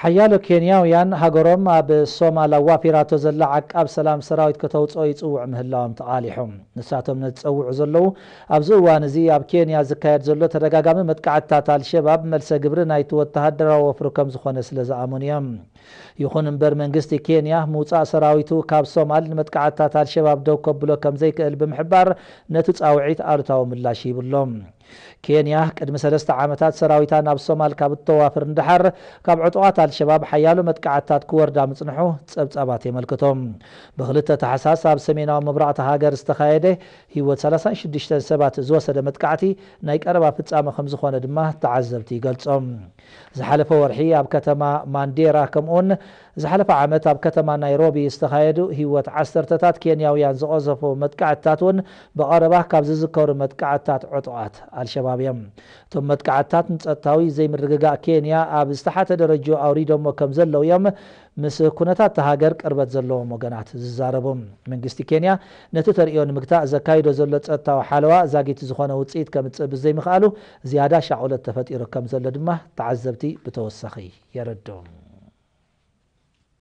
حيالو كينياويان هاجروم بالصومال وافيراتو زلا عقاب سلام سراويت كتوصو يصوع مهلاهم تقاليحهم نساتهم نتصوع زلو ابزوان زي اب كينيا زكايد زلو تدغاغامي متقعتات الشباب ملسه ግብር ናይቱ ወተሃደራ ወፍሩ ከም ዝኾነ ስለዝኣመንዮም ይኹን እምበር መንግስቲ ኬንያ ሙጻእ ሰራዊቱ ካብ ሶማል ንመጥቃዕታት አልሸባብ ደው ከብሎ ከም ዘይክእል ብምሕባር ነቲ ጻውዒት አሉታዊ ምላሽ ይብሎም ኬንያ ቅድሚ 3 ዓመታት ሰራዊታ ናብ ሶማል ካብ ተዋፍር እንደሐር ካብ ዕጡዋት አልሸባብ ሓያሉ መጥቃዕታት ክወርዳ ምጽንሑ ጸብጻባት የመልክቶም በኽልተ ተሐሳስ ኣብ ሰሜናዊ ምብራቕቲ ሃገር ዝተኻየደ ህይወት 36 ሰባት ዝወሰደ መጥቃዕቲ ናይ ቀረባ ፍጻመ ከም ዝኾነ ድማ ተዓዘብቲ ይገልጾም ዝሓለፈ ወርሒ ኣብ ከተማ ማንዴራ ከምኡን ዝሓለፈ ዓመት ኣብ ከተማ ናይሮቢ ዝተኻየዱ ህይወት 10ታት ኬንያውያን ዝቆዘፉ መጥቃዕታትን በቀረባ ካብ ዝዝከሩ መጥቃዕታት ዕጡዋት አልሸባብ እዮም ቶም መጥቃዕታት ንጸጥታዊ ዘይምርግጋእ ኬንያ ኣብ ዝተሓተ ደረጃ አውሪዶሞ ከም ዘለው እዮም ምስ ኩነታት ሃገር ቅርበት ዘለዎም ወገናት ዝዛረቡም መንግስቲ ኬንያ ነቲ ተርእዮን ምግታእ ዘካይዶ ዘሎ ጸጥታዊ ሓለዋ ዛጊት ዝኾነ ውጽኢት ከምጽእ ብዘይምኽኣሉ ዝያዳ ሻዕውለት ተፈጢሩ ከም ዘሎ ድማ ተዓዘብቲ ብተወሳኺ የረድኦም